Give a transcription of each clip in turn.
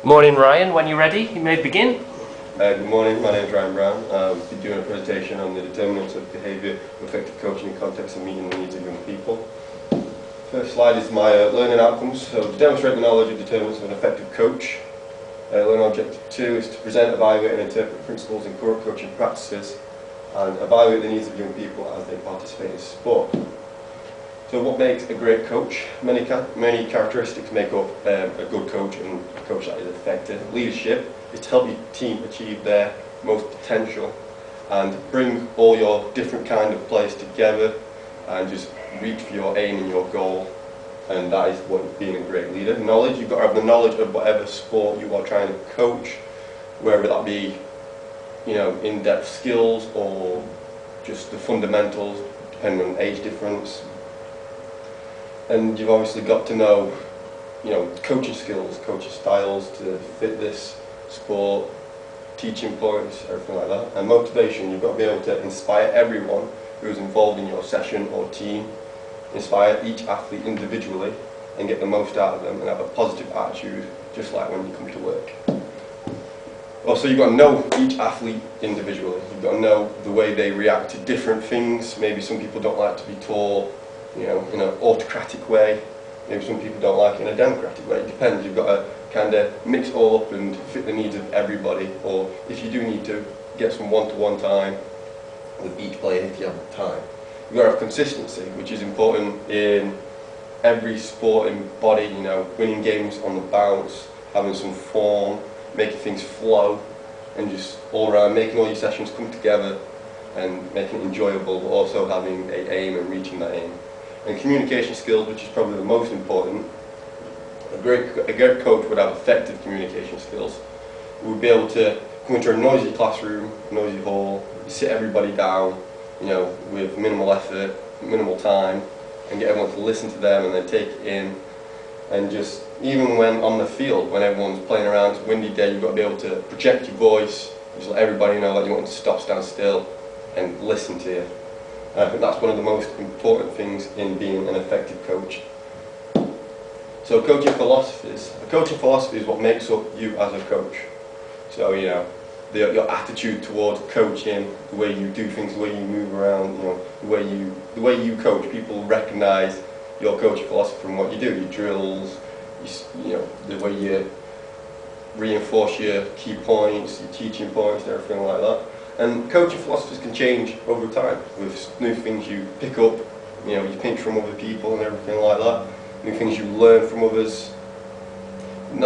Morning Ryan, when you're ready, you may begin. Good morning, my name is Ryan Brown. I'll be doing a presentation on the determinants of behaviour of effective coaching in the context of meeting the needs of young people. First slide is my learning outcomes. So to demonstrate the knowledge of determinants of an effective coach, learning objective 2 is to present, evaluate and interpret principles in current coaching practices and evaluate the needs of young people as they participate in sport. So what makes a great coach? Many characteristics make up a good coach and a coach that is effective. Leadership is to help your team achieve their most potential and bring all your different kind of players together and just reach for your aim and your goal, and that is what being a great leader. Knowledge, you've got to have the knowledge of whatever sport you are trying to coach, whether that be in-depth skills or just the fundamentals depending on age difference. And you've obviously got to know, coaching skills, coaching styles to fit this sport, teaching points, everything like that. And motivation, you've got to be able to inspire everyone who's involved in your session or team, inspire each athlete individually and get the most out of them and have a positive attitude, just like when you come to work. Also, you've got to know each athlete individually. You've got to know the way they react to different things. Maybe some people don't like to be taught in an autocratic way. Maybe some people don't like it in a democratic way. It depends. You've got to kind of mix it all up and fit the needs of everybody. Or if you do need to, get some one-to-one time with each player if you have the time. You've got to have consistency, which is important in every sporting body. Winning games on the bounce, having some form, making things flow, and just all around making all your sessions come together and making it enjoyable, but also having an aim and reaching that aim. And communication skills, which is probably the most important. A great coach would have effective communication skills. We would be able to come into a noisy classroom, noisy hall, sit everybody down, with minimal effort, minimal time, and get everyone to listen to them and then take it in. And just, even when on the field, when everyone's playing around, it's a windy day, you've got to be able to project your voice, just let everybody know that you want them to stop, stand still, and listen to you. I think that's one of the most important things in being an effective coach. So coaching philosophies. A coaching philosophy is what makes up you as a coach. So your attitude towards coaching, the way you do things, the way you move around, the way you coach. People recognise your coaching philosophy from what you do, your drills, the way you reinforce your key points, your teaching points, and everything like that. And coaching philosophies can change over time with new things you pick up, you pinch from other people and everything like that. New things you learn from others. And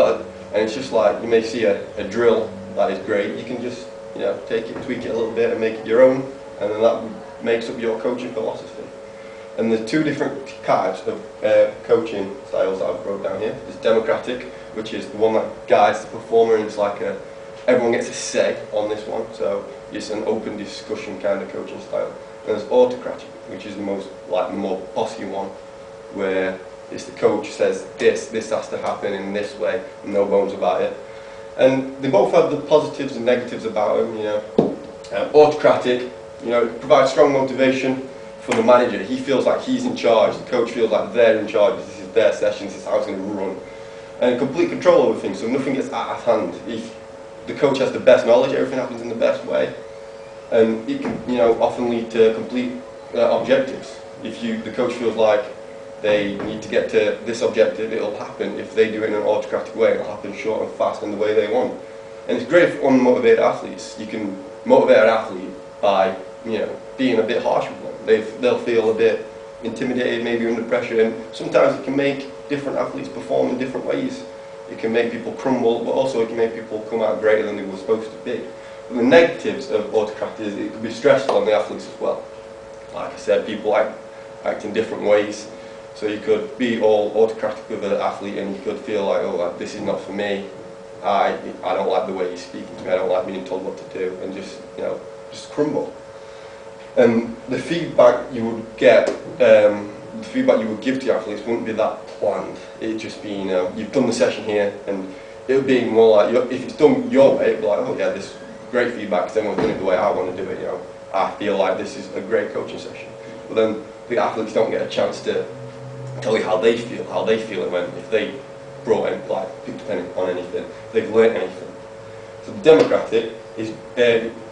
it's just like, you may see a drill that is great, you can just take it, tweak it a little bit and make it your own, and then that makes up your coaching philosophy. And there's two different types of coaching styles that I've wrote down here. There's democratic, which is the one that guides the performer, and it's like everyone gets a say on this one, so it's an open discussion kind of coaching style. And there's autocratic, which is the more bossy one, where it's the coach says this has to happen in this way, no bones about it. And they both have the positives and negatives about them. Autocratic, it provides strong motivation for the manager. He feels like he's in charge, the coach feels like they're in charge, this is their session, this is how it's going to run. And complete control over things, so nothing gets out of hand. If the coach has the best knowledge, everything happens in the best way. And it can often lead to complete objectives. If the coach feels like they need to get to this objective, it'll happen. If they do it in an autocratic way, it'll happen short and fast in the way they want. And it's great for unmotivated athletes. You can motivate an athlete by being a bit harsh with them. They'll feel a bit intimidated, maybe under pressure, and sometimes it can make different athletes perform in different ways. It can make people crumble, but also it can make people come out greater than they were supposed to be. But the negatives of autocratic is it can be stressful on the athletes as well. Like I said, people act in different ways. So you could be all autocratic with an athlete and you could feel like, oh, this is not for me. I don't like the way you're speaking to me, I don't like being told what to do, and just crumble. And the feedback you would get, the feedback you would give to your athletes wouldn't be that planned. It'd just be, you've done the session here, and it would be more like, if it's done your way, it'd be like, oh yeah, this is great feedback because everyone's doing it the way I want to do it. I feel like this is a great coaching session. But then the athletes don't get a chance to tell you how they feel it went. If they brought in, like, depending on anything, if they've learnt anything. So the democratic is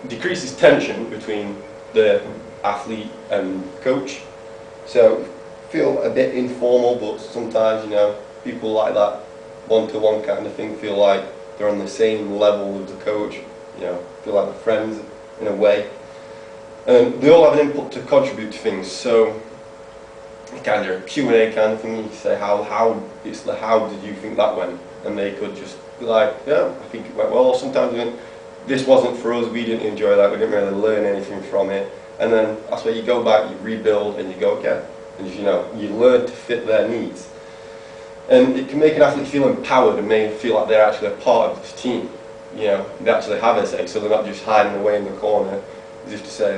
decreases tension between the athlete and coach. So feel a bit informal, but sometimes, you know, people like that one-to-one kind of thing feel like they're on the same level with the coach, you know, feel like they're friends in a way. They all have an input to contribute to things, so kind of a Q&A kind of thing. You say it's the how did you think that went, and they could just be like, yeah, I think it went well. Or sometimes even, this wasn't for us, we didn't enjoy that, we didn't really learn anything from it. And then that's where you go back, you rebuild, and you go again. And you know, you learn to fit their needs. And it can make an athlete feel empowered and make them feel like they're actually a part of this team. You know, they actually have a say, so they're not just hiding away in the corner as if to say,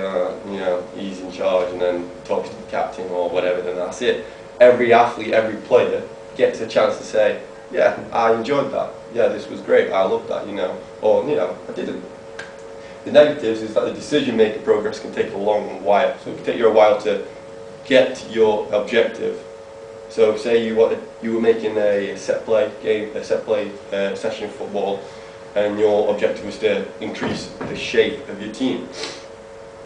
you know, he's in charge, and then talks to the captain or whatever, then that's it. Every athlete, every player gets a chance to say, yeah, I enjoyed that. Yeah, this was great. I loved that, you know. Or, you know, I didn't. The negatives is that the decision-making progress can take a long while. So it can take you a while to get to your objective. So say you were making a set play game, a set play session of football, and your objective was to increase the shape of your team.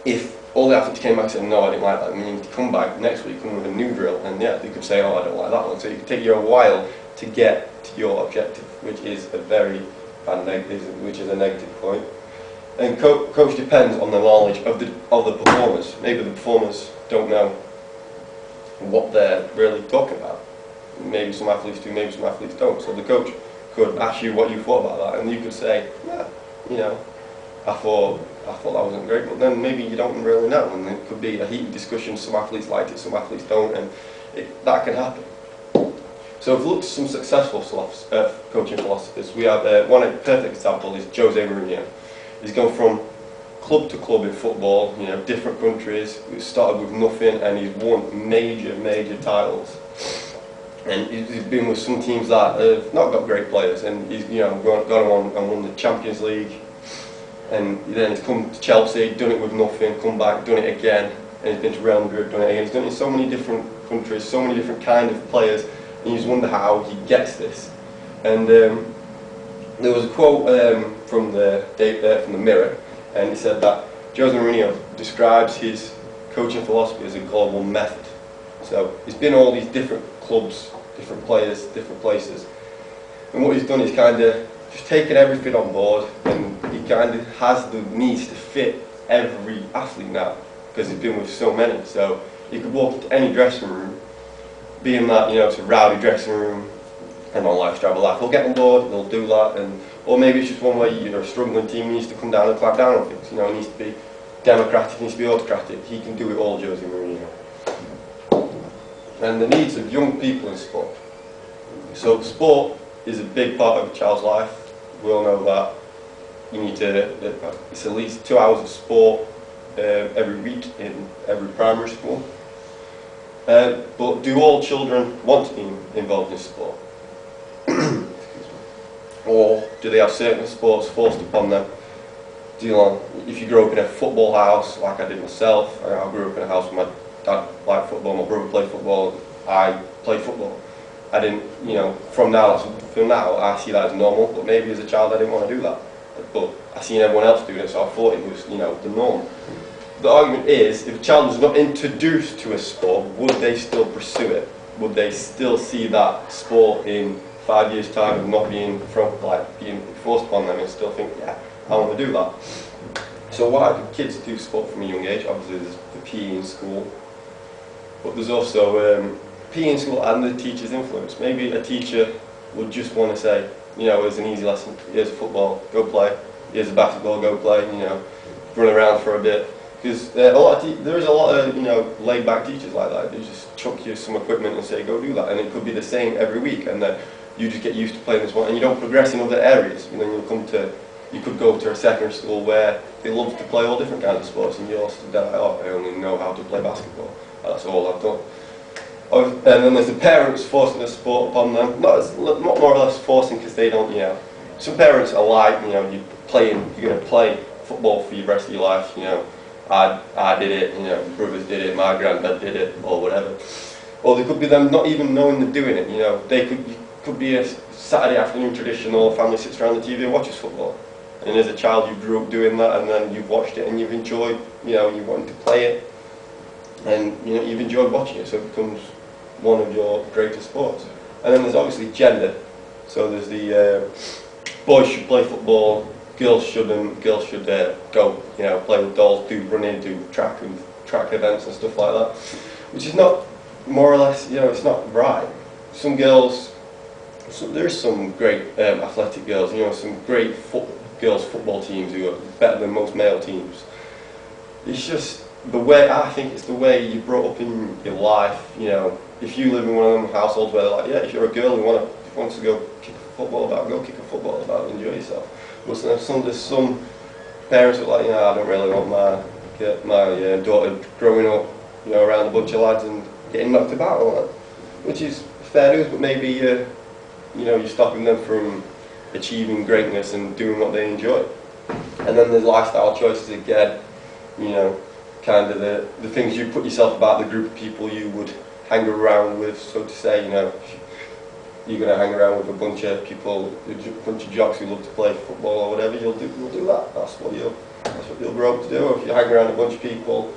If all the athletes came back and said, no, I didn't like that, and you need to come back next week, come with a new drill, and yeah, they could say, oh, I don't like that one. So it could take you a while to get to your objective, which is a very bad which is a negative point. And coach depends on the knowledge of the performers. Maybe the performers don't know what they're really talking about. Maybe some athletes do, maybe some athletes don't. So the coach could ask you what you thought about that, and you could say, yeah, you know, I thought that wasn't great, but then maybe you don't really know, and it could be a heated discussion. Some athletes liked it, some athletes don't, and that can happen. So if we look at some successful coaching philosophers, we have one perfect example is Jose Mourinho. He's gone from club to club in football, you know, different countries. He started with nothing, and he's won major titles. And he's been with some teams that have not got great players, and he's, you know, gone on and won the Champions League. And then he's come to Chelsea, done it with nothing, come back, done it again, and he's been to Real Madrid, done it again. He's done it in so many different countries, so many different kind of players, and you just wonder how he gets this. And there was a quote from the Mirror, and it said that Jose Mourinho describes his coaching philosophy as a global method. So he's been all these different clubs, different players, different places, and what he's done is kind of just taken everything on board, and he kind of has the needs to fit every athlete now, because he's been with so many. So you could walk into any dressing room, being that, you know, it's a rowdy dressing room, and on Life's Travel Life, they'll get on board, they'll do that, and or maybe it's just one where you're a struggling team, needs to come down and clamp down on things. You know, it needs to be democratic, it needs to be autocratic. He can do it all, Jose Mourinho. And the needs of young people in sport. So sport is a big part of a child's life. We all know that. You need to, it's at least 2 hours of sport every week in every primary school. But do all children want to be involved in sport? Or do they have certain sports forced upon them? You know, if you grow up in a football house, like I did myself, I grew up in a house where my dad liked football, my brother played football, I played football. I didn't, you know, from now I see that as normal, but maybe as a child I didn't want to do that. But I seen everyone else doing it, so I thought it was, you know, the norm. The argument is, if a child was not introduced to a sport, would they still pursue it? Would they still see that sport in 5 years' time of not being being forced upon them and still think, yeah, I want to do that? So why do kids do sport from a young age? Obviously there's the PE in school, but there's also PE in school and the teacher's influence. Maybe a teacher would just want to say, you know, it's an easy lesson, here's a football, go play, here's a basketball, go play, you know, run around for a bit. Because there is a lot of, you know, laid-back teachers like that. They just chuck you some equipment and say, go do that, and it could be the same every week, and then you just get used to playing this one, and you don't progress in other areas. You know, you could go to a secondary school where they love to play all different kinds of sports, and you're like, oh, I only know how to play basketball. That's all I've done. And then there's the parents forcing the sport upon them. Not more or less forcing because they don't, you know. Some parents are like, you know, you're going to play football for the rest of your life, you know. I did it, you know, brothers did it, my granddad did it, or whatever. Or they could be them not even knowing they're doing it, you know. You could be a Saturday afternoon tradition, or family sits around the TV and watches football. And as a child, you grew up doing that, and then you've watched it and you've enjoyed, you wanted to play it, and you've enjoyed watching it, so it becomes one of your greatest sports. And then there's obviously gender. So there's the boys should play football, girls shouldn't. Girls should go, play with dolls, do running, do track events and stuff like that, which is not, more or less, it's not right. Some girls, there's some great athletic girls, some great girls football teams who are better than most male teams. It's just the way, I think it's the way you brought up in your life. If you live in one of them households where they're like, yeah, if you're a girl who wants to go kick a football about, go kick a football about, enjoy yourself. But there's some parents who are like, I don't really want my daughter growing up, around a bunch of lads and getting knocked about all that, which is fair news, but maybe you're stopping them from achieving greatness and doing what they enjoy. And then there's lifestyle choices again, kind of the things you put yourself about, the group of people you would hang around with, so to say. You're going to hang around with a bunch of people, a bunch of jocks who love to play football or whatever, you'll do that. That's what you'll grow up to do. Or if you hang around a bunch of people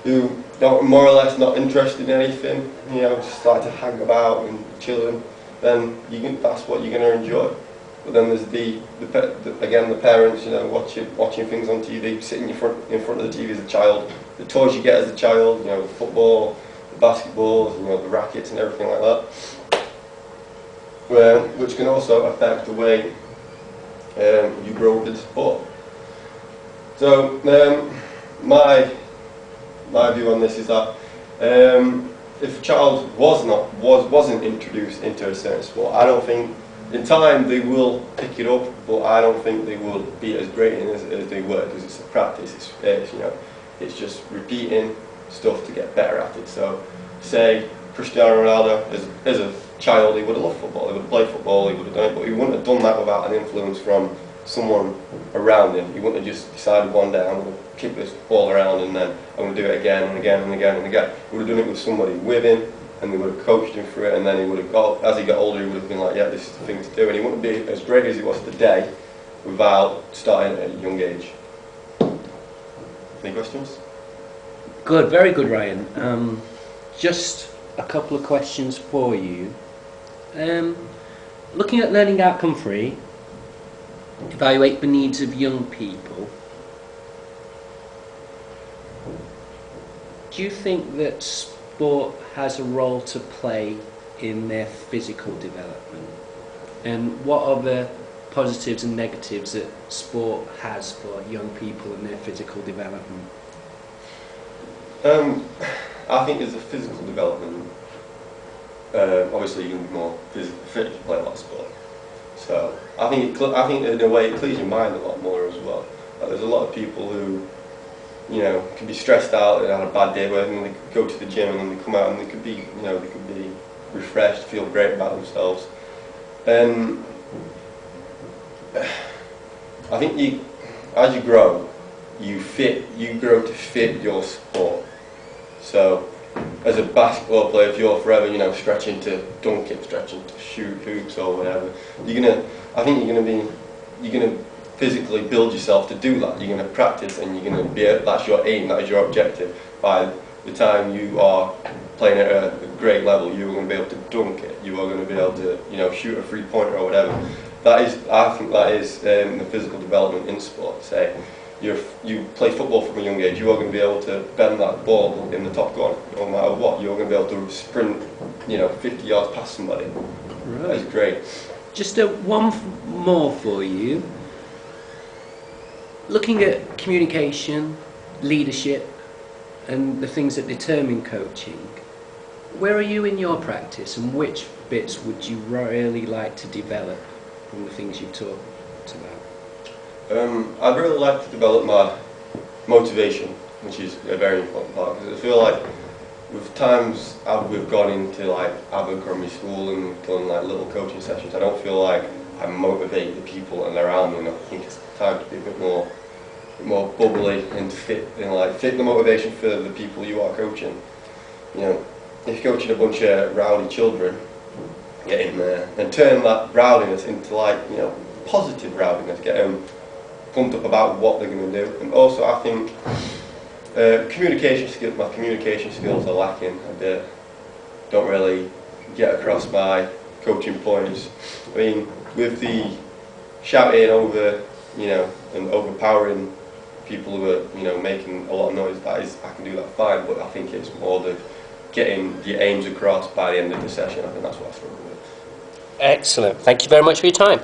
who don't, more or less not interested in anything, just like to hang about and chilling, then that's what you're going to enjoy. But then there's again the parents, watching things on TV, sitting in front of the TV as a child, the toys you get as a child, the football, the basketballs, the rackets and everything like that. Which can also affect the way you grow up in sport. So my view on this is that if a child wasn't introduced into a certain sport, I don't think in time they will pick it up, but I don't think they will be as great as they were, because it's a practice. It's just repeating stuff to get better at it. So say Cristiano Ronaldo as a child, he would have loved football, he would have played football, he would have done it, but he wouldn't have done that without an influence from someone around him. He wouldn't have just decided one day, I'm going to kick this ball around and then I'm going to do it again and again and again and again. He would have done it with somebody with him, and they would have coached him through it, and then he would have got, as he got older, he would have been like, yeah, this is the thing to do, and he wouldn't be as great as he was today without starting at a young age. Any questions? Good, very good, Ryan. Just a couple of questions for you. Looking at Learning Outcome 3, evaluate the needs of young people. Do you think that sport has a role to play in their physical development? And what are the positives and negatives that sport has for young people and their physical development? I think as a physical development, obviously you can be more physically fit if you play a lot of sport. So I think in a way it clears your mind a lot more as well. There's a lot of people who, can be stressed out and had a bad day, and they go to the gym and then they come out and they could be, refreshed, feel great about themselves. I think as you grow, you grow to fit your sport. So as a basketball player, if you're forever, stretching to dunk it, stretching to shoot hoops or whatever, I think you're gonna physically build yourself to do that. You're gonna practice, and you're gonna that's your aim, that is your objective. By the time you are playing at a great level, you're going to be able to dunk it. You are going to be able to, shoot a 3-pointer or whatever. I think that is the physical development in sport. Say you play football from a young age, you are going to be able to bend that ball in the top corner, no matter what. You're going to be able to sprint, 50 yards past somebody. Right. That is great. Just one more for you. Looking at communication, leadership, and the things that determine coaching, where are you in your practice, and which bits would you really like to develop from the things you've talked about? I'd really like to develop my motivation, which is a very important part, because I feel like with times we've gone into like Abercrombie School and we've done like little coaching sessions, I don't feel like I motivate the people and around me, and I think it's time to be a bit more bubbly and fit the motivation for the people you are coaching. If you're coaching a bunch of rowdy children, getting there and turn that rowdiness into, like, you know, positive rowdiness, get them pumped up about what they're going to do. And also I think my communication skills are lacking a bit. Don't really get across my coaching points. I mean, with the shouting over, you know, and overpowering people who are, you know, making a lot of noise, I can do that fine, but I think it's more the getting your aims across by the end of the session. I think that's what I struggle with. Excellent. Thank you very much for your time.